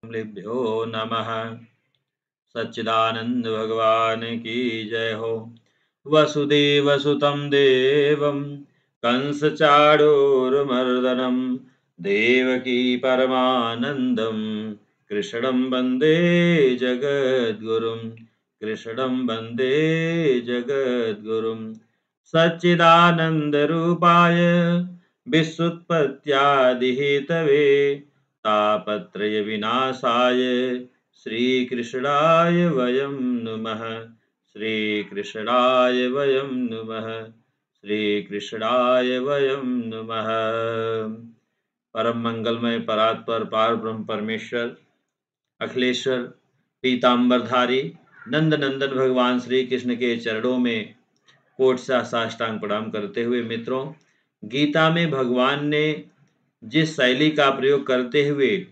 कमलेभ्यो नमः। सच्चिदानंद भगवान की जय हो। वसुदेव सुतं देवं कंस चाणूरमर्दनं देवकी परमानंदं कृष्णं वंदे जगद्गुरुं। कृष्णं वंदे जगद्गुरुं। सच्चिदानन्दरूपाय विश्वोत्पत्त्यादिहेतवे तापत्रय विनाशाय श्रीकृष्णाय वयं नुमः। श्रीकृष्णाय वयं नुमः। श्रीकृष्णाय वयं नुमः। परम मंगलमय परात्पर पार ब्रह्म परमेश्वर अखिलेश्वर पीताम्बरधारी नंद नंदन भगवान श्री कृष्ण के चरणों में कोट सा साष्टांग प्रणाम करते हुए मित्रों, गीता में भगवान ने जिस शैली का प्रयोग करते हुए,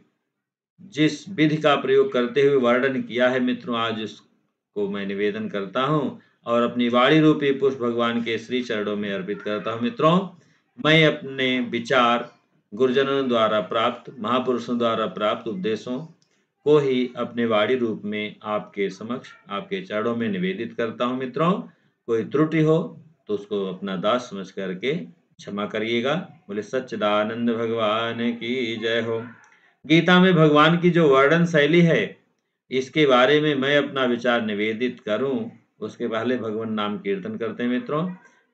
जिस विधि का प्रयोग करते हुए वर्णन किया है मित्रों, आज उसको मैं निवेदन करता हूं और अपनी वाणी रूपी पुष्प भगवान के श्री चरणों में अर्पित करता हूं। मित्रों, मैं अपने विचार गुरुजनों द्वारा प्राप्त, महापुरुषों द्वारा प्राप्त उपदेशों को ही अपने वाणी रूप में आपके समक्ष, आपके चरणों में निवेदित करता हूं। मित्रों, कोई त्रुटि हो तो उसको अपना दास समझ करके क्षमा करिएगा। बोले सच्चिदानंद भगवान की जय हो। गीता में भगवान की जो वर्णन शैली है, इसके बारे में मैं अपना विचार निवेदित करूं उसके पहले भगवान नाम कीर्तन करते हैं। मित्रों,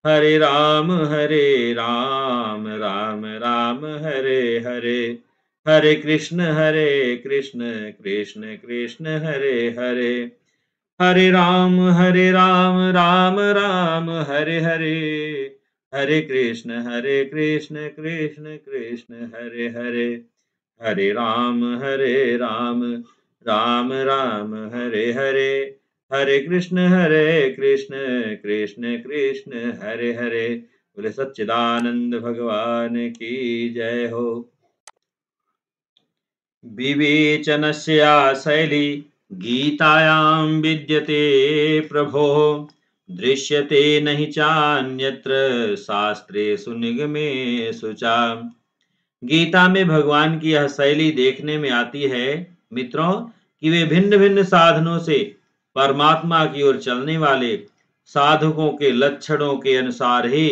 हरे राम राम राम हरे हरे, हरे कृष्ण कृष्ण कृष्ण हरे हरे, हरे राम राम राम हरे हरे, हरे कृष्ण कृष्ण कृष्ण हरे हरे, हरे राम राम राम हरे हरे, हरे कृष्ण कृष्ण कृष्ण हरे हरे। बोले सच्चिदानंद भगवान की जय हो। विवेचनस्या शैली गीतायां विद्यते प्रभो, दृश्यते नहि चान्यत्र शास्त्रेषु निगमेषु च। गीता में भगवान की यह शैली देखने में आती है मित्रों कि वे भिन्न भिन्न साधनों से परमात्मा की ओर चलने वाले साधकों के लक्षणों के अनुसार ही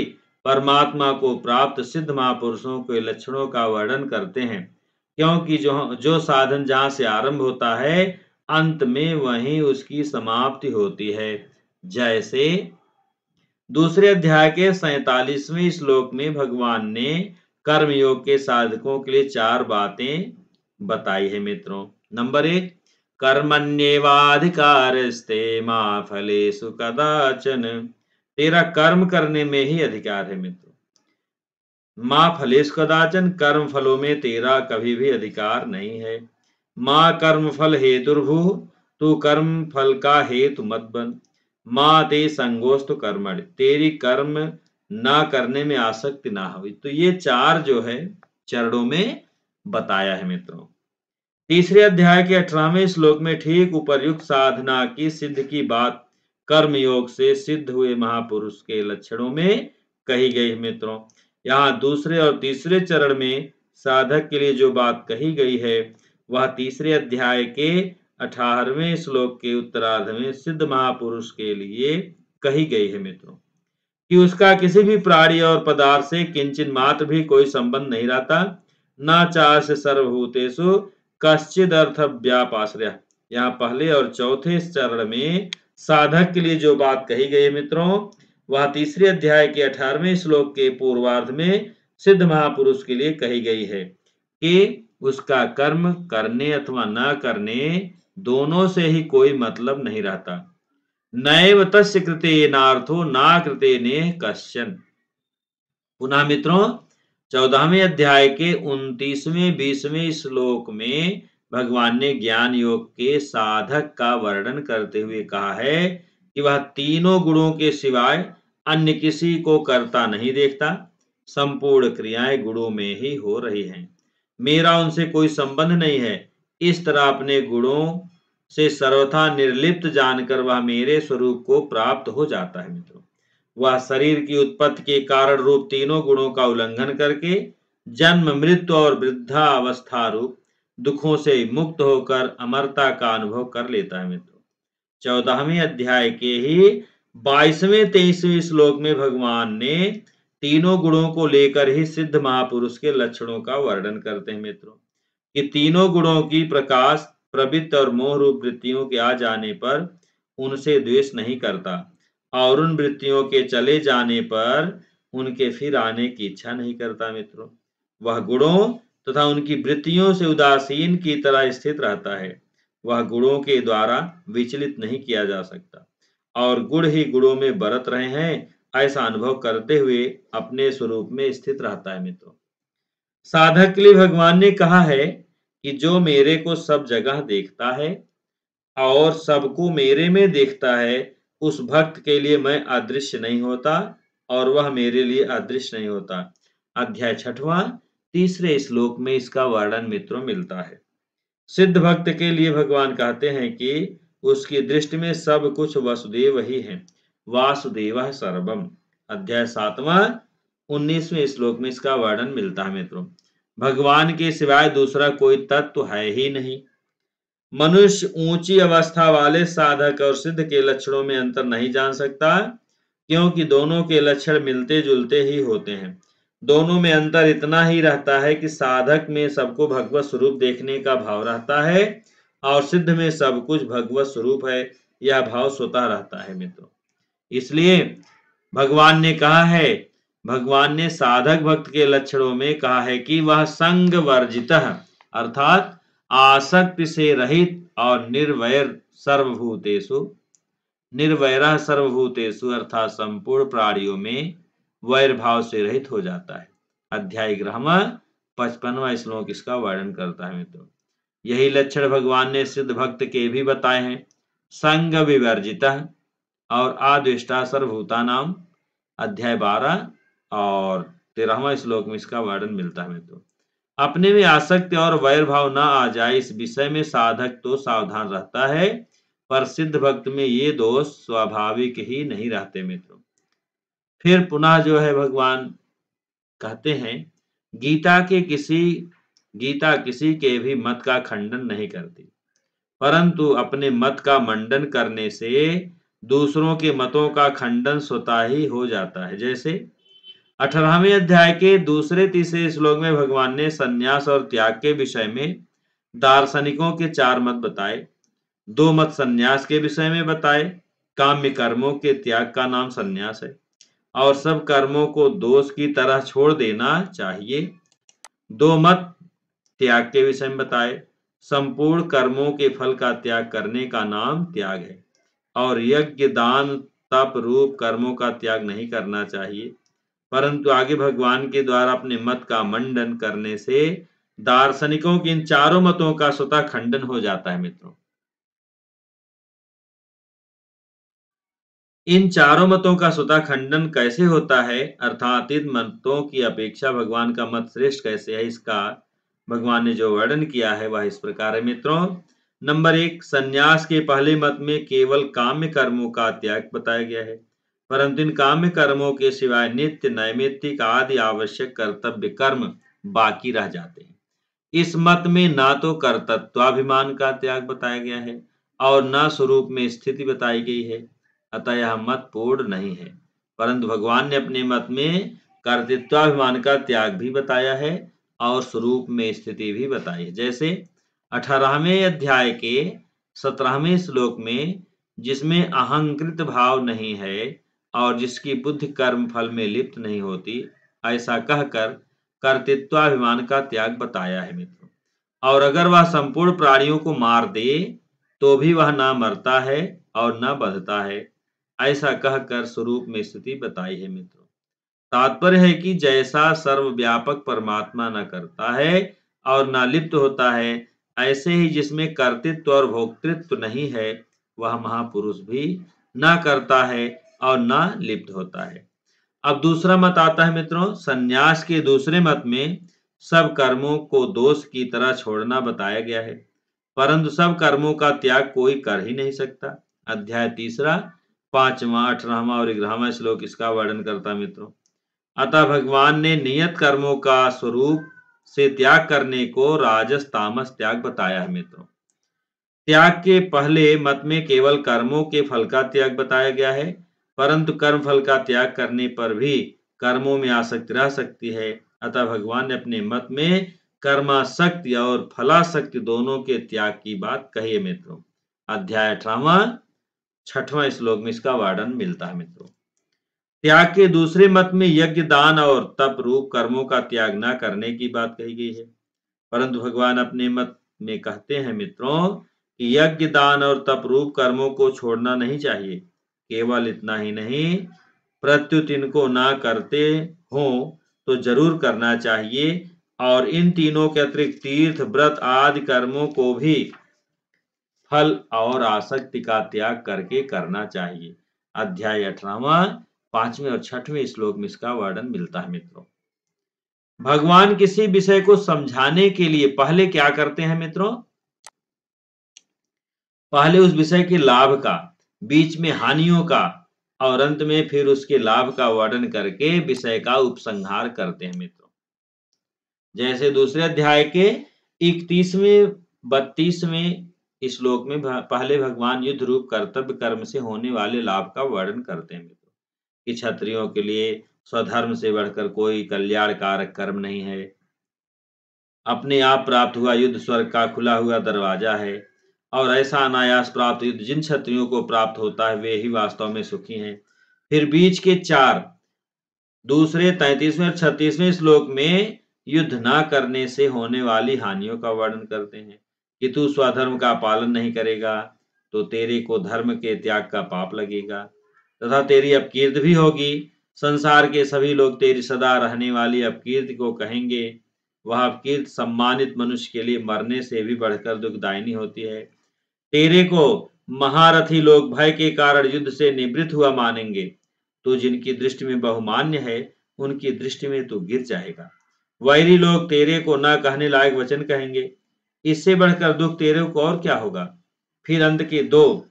परमात्मा को प्राप्त सिद्ध महापुरुषों के लक्षणों का वर्णन करते हैं, क्योंकि जो साधन जहां से आरंभ होता है अंत में वहीं उसकी समाप्ति होती है। जैसे दूसरे अध्याय के 47वें श्लोक में भगवान ने कर्मयोग के साधकों के लिए 4 बातें बताई है मित्रों। नंबर 1, कर्मण्येवाधिकारस्ते मा फलेषु कदाचन। तेरा कर्म करने में ही अधिकार है मित्रों। माँ फलेषु कदाचन, कर्म फलों में तेरा कभी भी अधिकार नहीं है। माँ कर्म फल हेतुर्भु, तू कर्म फल का हेतु मत बन। माँ ते संगोस्तु कर्मणि, तेरी कर्म ना करने में आसक्ति ना हुई। तो ये 4 जो है चरणों में बताया है मित्रों। तीसरे अध्याय के 18वें श्लोक में ठीक उपर्युक्त साधना की सिद्ध की बात कर्म योग से सिद्ध हुए महापुरुष के लक्षणों में कही गई है मित्रों। यहाँ दूसरे और तीसरे चरण में साधक के लिए जो बात कही गई है वह तीसरे अध्याय के 18वें श्लोक के उत्तरार्ध में सिद्ध महापुरुष के लिए कही गई है मित्रों, कि उसका किसी भी प्राणी और पदार्थ से किंचित मात्र भी कोई संबंध नहीं रहता। न चास्य सर्वभूतेषु कश्चिद अर्थ व्यापाश्रय। यहाँ पहले और चौथे चरण में साधक के लिए जो बात कही गई है मित्रों, वह तीसरे अध्याय के 18वें श्लोक के पूर्वार्ध में सिद्ध महापुरुष के लिए कही गई है कि उसका कर्म करने अथवा न करने दोनों से ही कोई मतलब नहीं रहता। नैव तस्य कृतेनार्थो ना कृतेने कश्चन। पुनः मित्रों, 14वें अध्याय के 29वें 20वें श्लोक में भगवान ने ज्ञान योग के साधक का वर्णन करते हुए कहा है कि वह तीनों गुणों के सिवाय अन्य किसी को करता नहीं देखता। संपूर्ण क्रियाएं गुणों में ही हो रही हैं। मेरा उनसे कोई संबंध नहीं है। इस तरह अपने गुणों से सर्वथा निर्लिप्त जानकर वह मेरे स्वरूप को प्राप्त हो जाता है मित्रों। वह शरीर की उत्पत्ति के कारण रूप तीनों गुणों का उल्लंघन करके जन्म मृत्यु और वृद्धावस्था रूप दुखों से मुक्त होकर अमरता का अनुभव कर लेता है मित्रों। 14वें अध्याय के ही 22वें 23वें श्लोक में भगवान ने तीनों गुणों को लेकर ही सिद्ध महापुरुष के लक्षणों का वर्णन करते हैं मित्रों, कि तीनों गुणों की प्रकाश, प्रवृत्ति और मोह रूप वृत्तियों के आ जाने पर उनसे द्वेष नहीं करता और उन वृत्तियों के चले जाने पर उनके फिर आने की इच्छा नहीं करता मित्रों। वह गुणों तथा उनकी वृत्तियों से उदासीन की तरह स्थित रहता है। वह गुणों के द्वारा विचलित नहीं किया जा सकता और गुण ही गुणों में बरत रहे हैं ऐसा अनुभव करते हुए अपने स्वरूप में स्थित रहता है मित्रों। साधक के लिए भगवान ने कहा है कि जो मेरे को सब जगह देखता है और सबको मेरे में देखता है, उस भक्त के लिए मैं अदृश्य नहीं होता और वह मेरे लिए अदृश्य नहीं होता। अध्याय 6वां 3 श्लोक में इसका वर्णन मित्रों मिलता है। सिद्ध भक्त के लिए भगवान कहते हैं कि उसकी दृष्टि में सब कुछ वसुदेव ही है, वासुदेवः सर्वम। अध्याय 7वां 19वें श्लोक में इसका वर्णन मिलता है मित्रों। भगवान के सिवाय दूसरा कोई तत्व है ही नहीं। मनुष्य ऊंची अवस्था वाले साधक और सिद्ध के लक्षणों में अंतर नहीं जान सकता, क्योंकि दोनों के लक्षण मिलते जुलते ही होते हैं। दोनों में अंतर इतना ही रहता है कि साधक में सबको भगवत स्वरूप देखने का भाव रहता है और सिद्ध में सब कुछ भगवत स्वरूप है, यह भाव स्वतः रहता है मित्रों। इसलिए भगवान ने कहा है, भगवान ने साधक भक्त के लक्षणों में कहा है कि वह संग वर्जितः अर्थात आसक्ति से रहित और निर्वैर सर्वभूतेषु, निर्वैरः सर्वभूतेषु अर्थात संपूर्ण प्राणियों में वैर भाव से रहित हो जाता है। अध्याय 11वां 55वां श्लोक इसका वर्णन करता है मित्रों। यही लक्षण भगवान ने सिद्ध भक्त के भी बताए हैं। संग विवर्जितः और आद्वेष्टा सर्वभूतानाम, अध्याय 12 और 13वां श्लोक में इसका वर्णन मिलता है मित्रों। अपने में आसक्ति और वैर भाव न आ जाए इस विषय में साधक तो सावधान रहता है, पर सिद्ध भक्त में ये दोष स्वाभाविक ही नहीं रहते मित्रों। फिर पुनः जो है भगवान कहते हैं, गीता किसी के भी मत का खंडन नहीं करती, परंतु अपने मत का मंडन करने से दूसरों के मतों का खंडन स्वतः ही हो जाता है। जैसे 18वें अध्याय के 2-3 श्लोक में भगवान ने संन्यास और त्याग के विषय में दार्शनिकों के 4 मत बताए। 2 मत संन्यास के विषय में बताए। काम्य कर्मों के त्याग का नाम संन्यास है और सब कर्मों को दोष की तरह छोड़ देना चाहिए। 2 मत त्याग के विषय में बताए। संपूर्ण कर्मों के फल का त्याग करने का नाम त्याग है और यज्ञ दान तप रूप कर्मों का त्याग नहीं करना चाहिए, परंतु आगे भगवान के द्वारा अपने मत का मंडन करने से दार्शनिकों के इन 4 मतों का स्वतः खंडन हो जाता है मित्रों। इन 4 मतों का स्वतः खंडन कैसे होता है, अर्थात इन मतों की अपेक्षा भगवान का मत श्रेष्ठ कैसे है, इसका भगवान ने जो वर्णन किया है वह इस प्रकार है मित्रों। नंबर 1, संन्यास के पहले मत में केवल काम्य कर्मों का त्याग बताया गया है, परंतु इन काम्य कर्मों के सिवाय नित्य नैमित्तिक आदि आवश्यक कर्तव्य कर्म बाकी रह जाते हैं। इस मत में ना तो कर्तृत्वाभिमान का त्याग बताया गया है और ना स्वरूप में स्थिति बताई गई है, अतः यह मत पूर्ण नहीं है। परंतु भगवान ने अपने मत में कर्तृत्वाभिमान का त्याग भी बताया है और स्वरूप में स्थिति भी बताई है। जैसे 18वें अध्याय के 17वें श्लोक में, जिसमें अहंकृत भाव नहीं है और जिसकी बुद्धि कर्म फल में लिप्त नहीं होती, ऐसा कहकर कर्तृत्वाभिमान का त्याग बताया है मित्रों। और अगर वह संपूर्ण प्राणियों को मार दे तो भी वह न मरता है और न बंधता है, ऐसा कहकर स्वरूप में स्थिति बताई है मित्रों। तात्पर्य है कि जैसा सर्वव्यापक परमात्मा न करता है और न लिप्त होता है, ऐसे ही जिसमें कर्तृत्व और भोक्तृत्व नहीं है, वह महापुरुष भी न करता है और न लिप्त होता है। अब दूसरा मत आता है मित्रों। संन्यास के दूसरे मत में सब कर्मों को दोष की तरह छोड़ना बताया गया है, परंतु सब कर्मों का त्याग कोई कर ही नहीं सकता। अध्याय 3 5वां 18वां और 11वां श्लोक इसका वर्णन करता है मित्रों। अतः भगवान ने नियत कर्मों का स्वरूप से त्याग करने को राजस तामस त्याग बताया है मित्रों। त्याग के पहले मत में केवल कर्मों के फल का त्याग बताया गया है, परंतु कर्म फल का त्याग करने पर भी कर्मों में आसक्ति रह सकती है। अतः भगवान ने अपने मत में कर्मासक्ति और फलासक्ति दोनों के त्याग की बात कही है मित्रों। अध्याय 18वां 6वां श्लोक में इसका वर्णन मिलता है मित्रों। त्याग के दूसरे मत में यज्ञ, दान और तप रूप कर्मों का त्याग न करने की बात कही गई है, परंतु भगवान अपने मत में कहते हैं मित्रों कि यज्ञ, दान और तप रूप कर्मों को छोड़ना नहीं चाहिए। केवल इतना ही नहीं, प्रत्युत इनको ना करते हो तो जरूर करना चाहिए, और इन तीनों के अतिरिक्त तीर्थ, व्रत आदि कर्मों को भी फल और आसक्ति का त्याग करके करना चाहिए। अध्याय 18वां 5वें और 6वें श्लोक में इसका वर्णन मिलता है मित्रों। भगवान किसी विषय को समझाने के लिए पहले क्या करते हैं मित्रों? पहले उस विषय के लाभ का, बीच में हानियों का और अंत में फिर उसके लाभ का वर्णन करके विषय का उपसंहार करते हैं मित्रों। जैसे दूसरे अध्याय के 31वें 32वें श्लोक में पहले भगवान युद्ध रूप कर्तव्य कर्म से होने वाले लाभ का वर्णन करते हैं मित्रों कि क्षत्रियों के लिए स्वधर्म से बढ़कर कोई कल्याणकारक कर्म नहीं है। अपने आप प्राप्त हुआ युद्ध स्वर्ग का खुला हुआ दरवाजा है, और ऐसा अनायास प्राप्त युद्ध जिन क्षत्रियों को प्राप्त होता है वे ही वास्तव में सुखी हैं। फिर बीच के 4 दूसरे 33वें और 36वें श्लोक में युद्ध ना करने से होने वाली हानियों का वर्णन करते हैं कि तू स्वधर्म का पालन नहीं करेगा तो तेरे को धर्म के त्याग का पाप लगेगा तथा तेरी अपकीर्ति भी होगी। संसार के सभी लोग तेरी सदा रहने वाली अपकीर्ति को कहेंगे। वह अपकीर्ति सम्मानित मनुष्य के लिए मरने से भी बढ़कर दुखदायिनी होती है। तेरे को महारथी लोग भय के कारण युद्ध से निवृत्त हुआ मानेंगे। तो जिनकी दृष्टि में बहुमान्य है उनकी दृष्टि में तू गिर जाएगा। वैरी लोग तेरे को न कहने लायक वचन कहेंगे। इससे बढ़कर दुख तेरे को और क्या होगा। फिर अंत के 2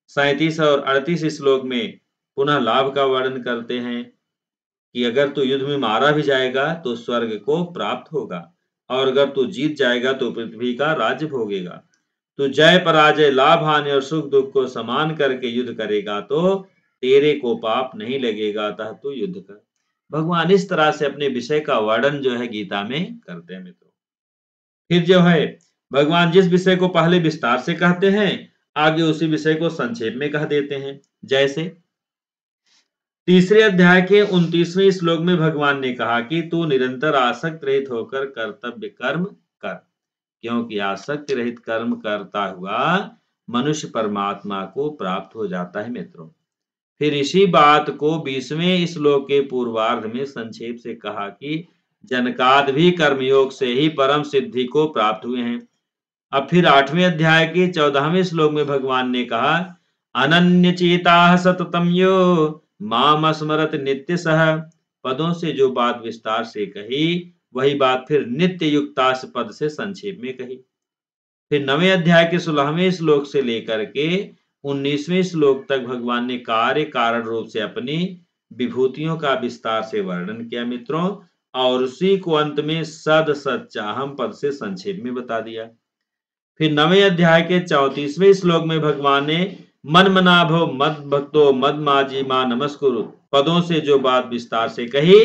37 और 38 श्लोक में पुनः लाभ का वर्णन करते हैं कि अगर तू युद्ध में मारा भी जाएगा तो स्वर्ग को प्राप्त होगा, और अगर तू जीत जाएगा तो पृथ्वी का राज्य भोगेगा। तू जय पराजय, लाभ हानि और सुख दुख को समान करके युद्ध करेगा तो तेरे को पाप नहीं लगेगा, अतः तू युद्ध कर। भगवान इस तरह से अपने विषय का वर्णन जो है गीता में करते हैं मित्रों। फिर जो है भगवान जिस विषय को पहले विस्तार से कहते हैं आगे उसी विषय को संक्षेप में कह देते हैं। जैसे तीसरे अध्याय के 29वें श्लोक में भगवान ने कहा कि तू निरंतर आसक्त रहित होकर कर्तव्य कर्म कर, क्योंकि आसक्ति रहित कर्म करता हुआ मनुष्य परमात्मा को प्राप्त हो जाता है मित्रों। फिर इसी बात को 20वें श्लोक के पूर्वार्ध में संक्षेप से कहा कि जनकाद भी कर्मयोग से ही परम सिद्धि को प्राप्त हुए हैं। अब फिर 8वें अध्याय के 14वें श्लोक में भगवान ने कहा अनन्य चेता सततम यो माम स्मरत नित्य सह। पदों से जो बात विस्तार से कही वही बात फिर नित्य युक्तास पद से संक्षेप में कही। फिर 9वें अध्याय के 16वें श्लोक से लेकर के 19वें श्लोक तक भगवान ने कार्य कारण रूप से अपनी विभूतियों का विस्तार से वर्णन किया मित्रों, और उसी को अंत में सद सच्चाहम पद से संक्षेप में बता दिया। फिर 9वें अध्याय के 34वें श्लोक में भगवान ने मन मना भव मद भक्तो मद माजी मां नमस्कुरु पदों से जो बात विस्तार से कही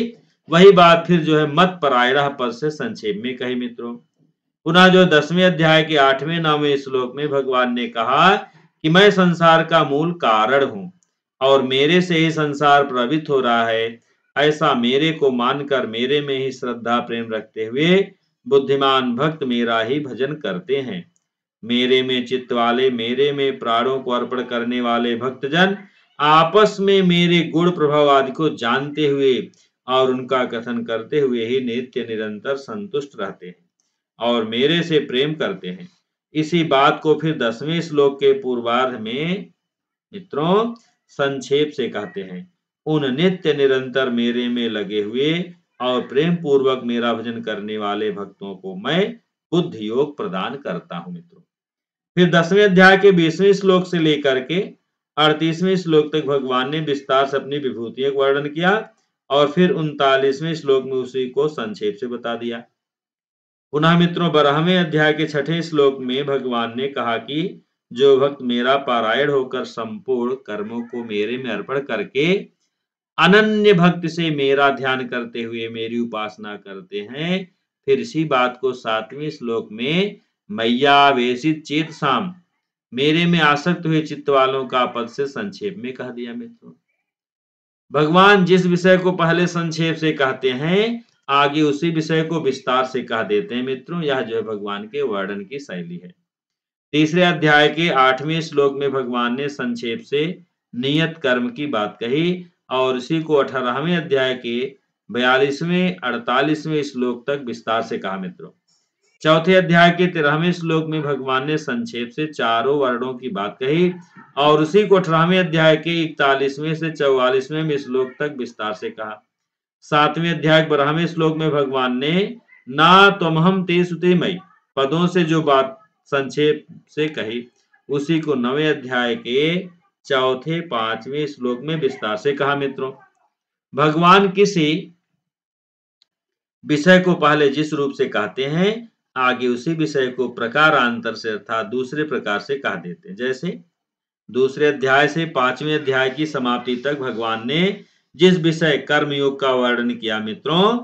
वही बात फिर जो है मत परायण पद से संक्षेप में कही मित्रों। पुनः जो 10वें अध्याय के 8वें 9वें श्लोक में भगवान ने कहा कि मैं संसार का मूल कारण हूं और मेरे से ही संसार प्रभावित हो रहा है। ऐसा मेरे को मानकर मेरे में ही श्रद्धा प्रेम रखते हुए बुद्धिमान भक्त मेरा ही भजन करते हैं। मेरे में चित्त वाले, मेरे में प्राणों को अर्पण करने वाले भक्तजन आपस में मेरे गुण प्रभाव आदि को जानते हुए और उनका कथन करते हुए ही नित्य निरंतर संतुष्ट रहते हैं और मेरे से प्रेम करते हैं। इसी बात को फिर 10वें श्लोक के पूर्वार्ध में मित्रों संक्षेप से कहते हैं उन नित्य निरंतर मेरे में लगे हुए और प्रेम पूर्वक मेरा भजन करने वाले भक्तों को मैं बुद्धि योग प्रदान करता हूं मित्रों। फिर 10वें अध्याय के 20वें श्लोक से लेकर के 38वें श्लोक तक भगवान ने विस्तार से अपनी विभूतियों का वर्णन किया और फिर 39वें श्लोक में उसी को संक्षेप से बता दिया। पुनः मित्रों 12वें अध्याय के 6ठे श्लोक में भगवान ने कहा कि जो भक्त मेरा पारायण होकर संपूर्ण कर्मों को मेरे में अर्पण करके अनन्य भक्ति से मेरा ध्यान करते हुए मेरी उपासना करते हैं, फिर इसी बात को 7वें श्लोक में मय्यावेशित चेतसाम, मेरे में आसक्त हुए चित्त वालों का पद से संक्षेप में कह दिया मित्रों। भगवान जिस विषय को पहले संक्षेप से कहते हैं, आगे उसी विषय को विस्तार से कह देते हैं मित्रों। यह जो है भगवान के वर्णन की शैली है। तीसरे अध्याय के 8वें श्लोक में भगवान ने संक्षेप से नियत कर्म की बात कही और इसी को 18वें अध्याय के 42वें 48वें श्लोक तक विस्तार से कहा मित्रों। चौथे अध्याय के 13वें श्लोक में भगवान ने संक्षेप से चारों वर्णों की बात कही और उसी को 18वें अध्याय के 41वें से 44वें श्लोक तक विस्तार से कहा। 7वें अध्याय के 12वें श्लोक में भगवान ने ना त्वमहम ते सुते मयि पदों से जो बात संक्षेप से कही, उसी को 9वें अध्याय के चौथे 5वें श्लोक में विस्तार से कहा मित्रों। भगवान किसी विषय को पहले जिस रूप से कहते हैं, आगे उसी विषय को प्रकारांतर से अर्थात दूसरे प्रकार से कह देते हैं। जैसे दूसरे अध्याय से 5वें अध्याय की समाप्ति तक भगवान ने जिस विषय कर्मयोग का वर्णन किया मित्रों,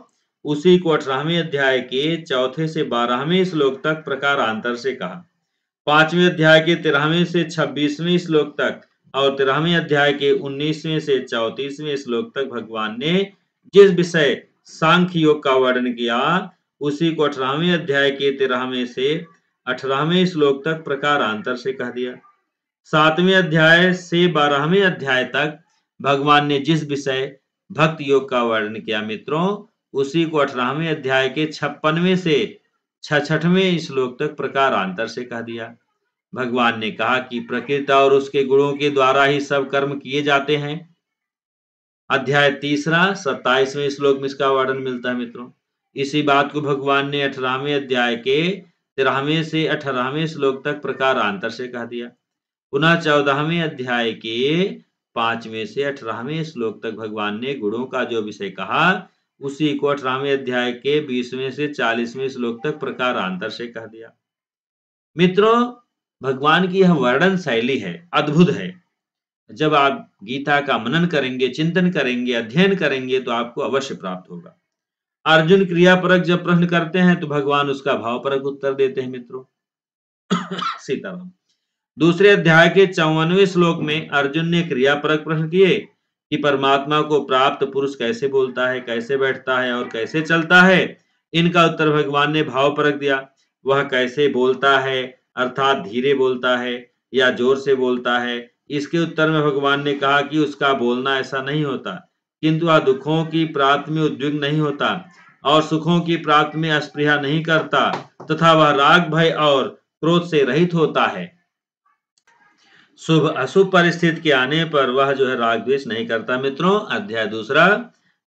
उसी को 18वें अध्याय के चौथे से 12वें श्लोक तक प्रकारांतर से कहा। 5वें अध्याय के 13वें से 26वें श्लोक तक और 13वें अध्याय के 19वें से 34वें श्लोक तक भगवान ने जिस विषय सांख्य योग का वर्णन किया, उसी को 18वें अध्याय के 13वें से 18वें श्लोक तक प्रकारांतर से कह दिया। 7वें अध्याय से 12वें अध्याय तक भगवान ने जिस विषय भक्त योग का वर्णन किया मित्रों, उसी को 18वें अध्याय के 56वें से 66वें श्लोक तक प्रकारांतर से कह दिया। भगवान ने कहा कि प्रकृति और उसके गुणों के द्वारा ही सब कर्म किए जाते हैं। अध्याय 3 27वें श्लोक में इसका वर्णन मिलता है मित्रों। इसी बात को भगवान ने 18वें अध्याय के 13वें से 18वें श्लोक तक प्रकारांतर से कह दिया। पुनः 14वें अध्याय के 5वें से 18वें श्लोक तक भगवान ने गुणों का जो विषय कहा, उसी को 18वें अध्याय के 20वें से 40वें श्लोक तक प्रकारांतर से कह दिया। मित्रों, भगवान की यह वर्णन शैली है, अद्भुत है। जब आप गीता का मनन करेंगे, चिंतन करेंगे, अध्ययन करेंगे तो आपको अवश्य प्राप्त होगा। अर्जुन क्रियापरक जब प्रश्न करते हैं तो भगवान उसका भावपरक उत्तर देते हैं मित्रों। सीताराम। दूसरे अध्याय के 54वें श्लोक में अर्जुन ने क्रियापरक प्रश्न किए कि परमात्मा को प्राप्त पुरुष कैसे बोलता है, कैसे बैठता है और कैसे चलता है। इनका उत्तर भगवान ने भावपरक दिया। वह कैसे बोलता है, अर्थात धीरे बोलता है या जोर से बोलता है। इसके उत्तर में भगवान ने कहा कि उसका बोलना ऐसा नहीं होता, किंतु वह दुखों की प्राप्ति में उद्विग्न नहीं होता और सुखों की प्राप्ति में अस्पृहा नहीं करता, तथा वह राग भय और क्रोध से रहित होता है। शुभ अशुभ परिस्थिति के आने पर वह जो है राग द्वेष नहीं करता मित्रों। अध्याय 2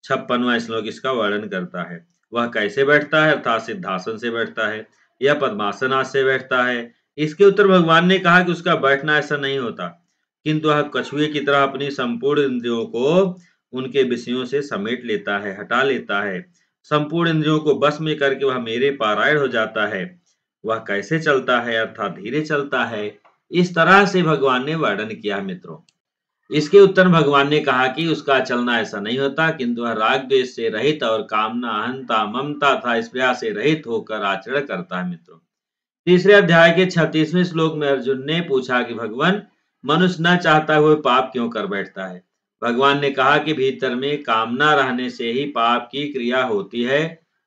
56वां श्लोक इसका वर्णन करता है। वह कैसे बैठता है, अर्थात सिद्धासन से बैठता है या पद्मासन से बैठता है। इसके उत्तर भगवान ने कहा कि उसका बैठना ऐसा नहीं होता, किंतु वह कछुए की तरह अपनी संपूर्ण इंद्रियों को उनके विषयों से समेट लेता है, हटा लेता है। संपूर्ण इंद्रियों को बस में करके वह मेरे पारायण हो जाता है। वह कैसे चलता है, अर्थात धीरे चलता है। इस तरह से भगवान ने वर्णन किया मित्रों। इसके उत्तर भगवान ने कहा कि उसका चलना ऐसा नहीं होता, किंतु वह राग द्वेष से रहित और कामना, अहंता, ममता तथा स्पृहा से रहित होकर आचरण करता है मित्रों। तीसरे अध्याय के 36वें श्लोक में अर्जुन ने पूछा कि भगवान, मनुष्य न चाहता हुए पाप क्यों कर बैठता है। भगवान ने कहा कि भीतर में कामना रहने से ही पाप की क्रिया होती है।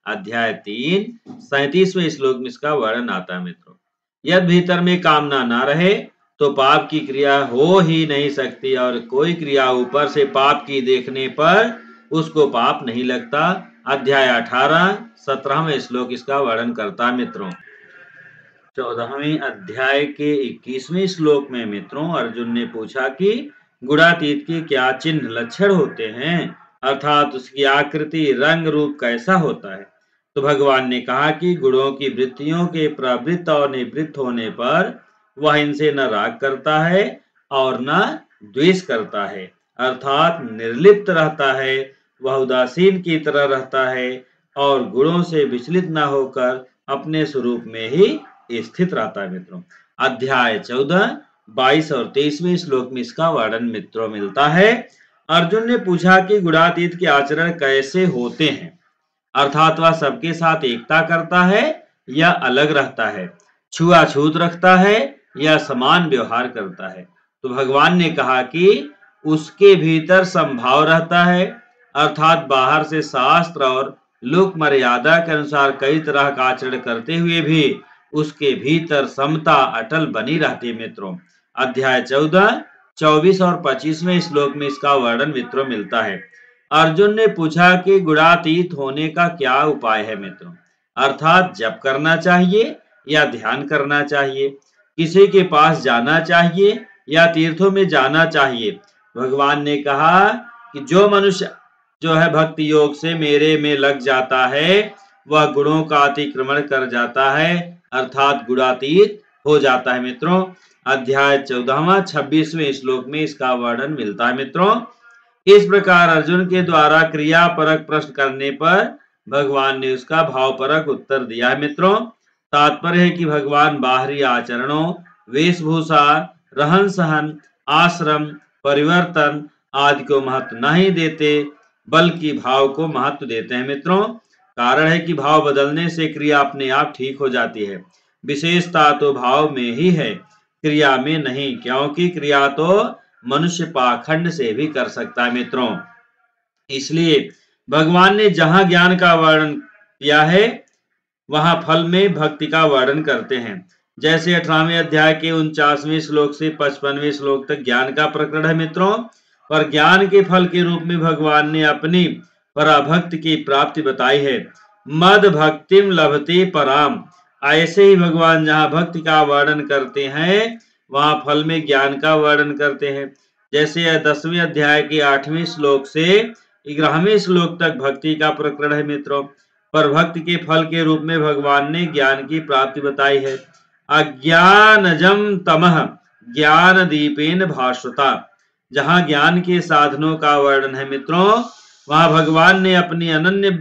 अध्याय 3 37वें श्लोक में इसका वर्णन आता है मित्रों। यदि भीतर में कामना ना रहे तो पाप की क्रिया हो ही नहीं सकती और कोई क्रिया ऊपर से पाप की देखने पर उसको पाप नहीं लगता। अध्याय 18 17वें श्लोक इसका वर्णन करता है मित्रों। 14वें अध्याय के 21वें श्लोक में मित्रों अर्जुन ने पूछा कि गुणातीत के क्या चिन्ह लक्षण होते हैं, अर्थात उसकी आकृति, रंग, रूप कैसा होता है। तो भगवान ने कहा कि गुणों की वृत्तियों के प्रवृत्त और निवृत्त होने पर वह इनसे न राग करता है और न द्वेष करता है, अर्थात निर्लिप्त रहता है। वह उदासीन की तरह रहता है और गुणों से विचलित न होकर अपने स्वरूप में ही स्थित रहता है मित्रों। अध्याय 14, 22 और 23वें श्लोक में इसका वर्णन मित्रों मिलता है। अर्जुन ने पूछा कि गुणातीत के आचरण कैसे होते हैं, अर्थात वह सबके साथ एकता करता है या अलग रहता है, छुआछूत रखता है या समान व्यवहार करता है। तो भगवान ने कहा कि उसके भीतर समभाव रहता है, अर्थात बाहर से शास्त्र और लोक मर्यादा के अनुसार कई तरह का आचरण करते हुए भी उसके भीतर समता अटल बनी रहती है मित्रों। अध्याय 14, 24 और 25वें श्लोक में इसका वर्णन मित्रों मिलता है। अर्जुन ने पूछा कि गुणातीत होने का क्या उपाय है मित्रों, अर्थात जप करना चाहिए या ध्यान करना चाहिए, किसी के पास जाना चाहिए या तीर्थों में जाना चाहिए। भगवान ने कहा कि जो मनुष्य जो है भक्ति योग से मेरे में लग जाता है वह गुणों का अतिक्रमण कर जाता है, अर्थात गुणातीत हो जाता है मित्रों। अध्याय 14वां 26वें श्लोक में इसका वर्णन मिलता है मित्रों। इस प्रकार अर्जुन के द्वारा क्रिया परक प्रश्न करने पर भगवान ने उसका भाव परक उत्तर दिया है मित्रों। तात्पर्य है कि भगवान बाहरी आचरणों, वेशभूषा, रहन सहन, आश्रम परिवर्तन आदि को महत्व नहीं देते, बल्कि भाव को महत्व देते हैं मित्रों। कारण है कि भाव बदलने से क्रिया अपने आप ठीक हो जाती है। विशेषता तो भाव में ही है, क्रिया में नहीं, क्योंकि क्रिया तो मनुष्य पाखंड से भी कर सकता है मित्रों। इसलिए भगवान ने जहां ज्ञान का वर्णन किया है वहां फल में भक्ति का वर्णन करते हैं। जैसे 18वें अध्याय के 49वें श्लोक से 55वें श्लोक तक ज्ञान का प्रकरण है मित्रों, पर ज्ञान के फल के रूप में भगवान ने अपनी पराभक्ति की प्राप्ति बताई है। मद भक्तिम लभते पराम, ऐसे ही भगवान जहां भक्ति का वर्णन करते हैं वहां फल में ज्ञान का वर्णन करते हैं। जैसे 10वें अध्याय के 8वें श्लोक से 11वें श्लोक तक भक्ति का प्रकरण है मित्रों, पर भक्ति के फल के रूप में भगवान ने ज्ञान की प्राप्ति बताई है। अज्ञानजम तमह ज्ञान दीपेन भास्वता, जहां ज्ञान के साधनों का वर्णन है मित्रों वहां भगवान ने अपनी अनन्य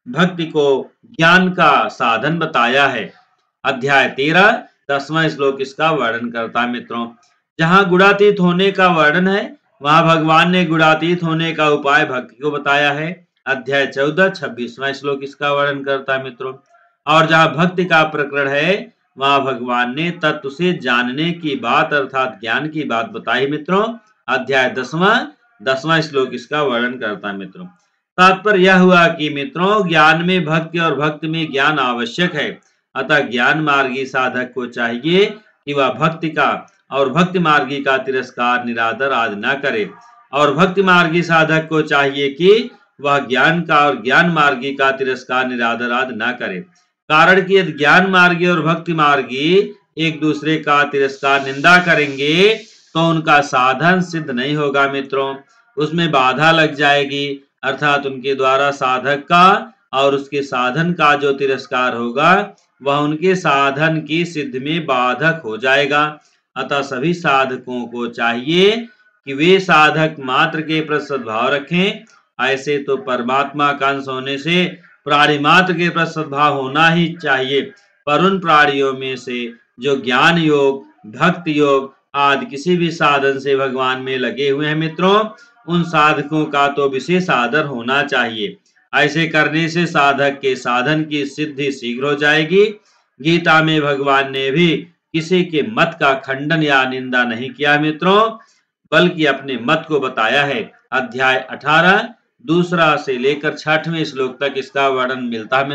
भक्ति को ज्ञान का साधन बताया है। अध्याय 13 10वां श्लोक इसका वर्णन करता है मित्रों। जहां गुणातीत होने का वर्णन है वहां भगवान ने गुणातीत होने का उपाय भक्ति को बताया है। अध्याय 14 26वां श्लोक इसका वर्णन करता है मित्रों। और जहां भक्ति का प्रकरण है वहां भगवान ने तत्व से जानने की बात अर्थात ज्ञान की बात बताई मित्रों। अध्याय 10वां श्लोक इसका वर्णन करता है मित्रों। तात्पर्य यह हुआ कि मित्रों ज्ञान में भक्ति और भक्ति में ज्ञान आवश्यक है, अतः ज्ञान मार्गी साधक को चाहिए कि वह भक्ति का और भक्ति मार्गी का तिरस्कार निरादर आदि न करे, और भक्ति मार्गी साधक को चाहिए कि वह ज्ञान का और ज्ञान मार्गी का तिरस्कार निरादर आदि न करे। कारण कि यदि ज्ञान मार्गी और भक्ति मार्गी एक दूसरे का तिरस्कार निंदा करेंगे तो उनका साधन सिद्ध नहीं होगा मित्रों, उसमें बाधा लग जाएगी, अर्थात उनके द्वारा साधक का और उसके साधन का जो तिरस्कार होगा वह उनके साधन की सिद्धि में बाधक हो जाएगा। अतः सभी साधकों को चाहिए कि वे साधक मात्र के प्रति सद्भाव रखें। ऐसे तो परमात्मा का अंश होने से प्राणी मात्र के प्रति सद्भाव होना ही चाहिए, पर उन प्राणियों में से जो ज्ञान योग, भक्ति योग आदि किसी भी साधन से भगवान में लगे हुए हैं मित्रों, उन साधकों का तो विशेष आदर होना चाहिए। ऐसे करने से साधक के साधन की सिद्धि शीघ्र हो जाएगी। गीता में भगवान ने भी किसी के मत का खंडन या निंदा नहीं किया मित्रों, बल्कि अपने मत को बताया है। अध्याय 18 दूसरा से लेकर 6वें श्लोक तक इसका वर्णन मिलता है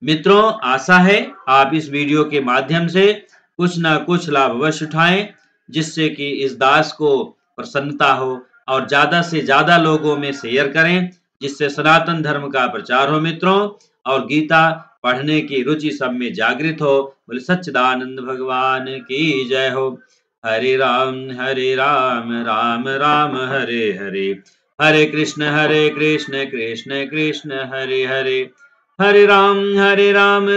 मित्रों आशा है आप इस वीडियो के माध्यम से कुछ न कुछ लाभ अवश्य उठाएं, जिससे कि इस दास को प्रसन्नता हो, और ज्यादा से ज्यादा लोगों में शेयर करें, जिससे सनातन धर्म का प्रचार हो मित्रों, और गीता पढ़ने की रुचि सब में जागृत हो। बोले सच्चिदानंद भगवान की जय हो। हरे राम राम राम हरे हरे, हरे कृष्ण कृष्ण कृष्ण हरे हरे, हरे राम राम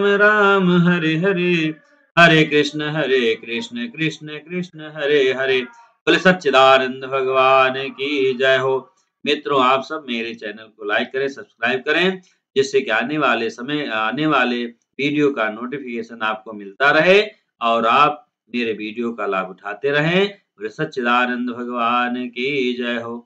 राम हरे हरे, हरे कृष्ण कृष्ण कृष्ण हरे हरे। बोले सच्चिदानंद भगवान की जय हो। मित्रों आप सब मेरे चैनल को लाइक करें, सब्सक्राइब करें जिससे कि आने वाले वीडियो का नोटिफिकेशन आपको मिलता रहे और आप मेरे वीडियो का लाभ उठाते रहें। बोले सच्चिदानंद भगवान की जय हो।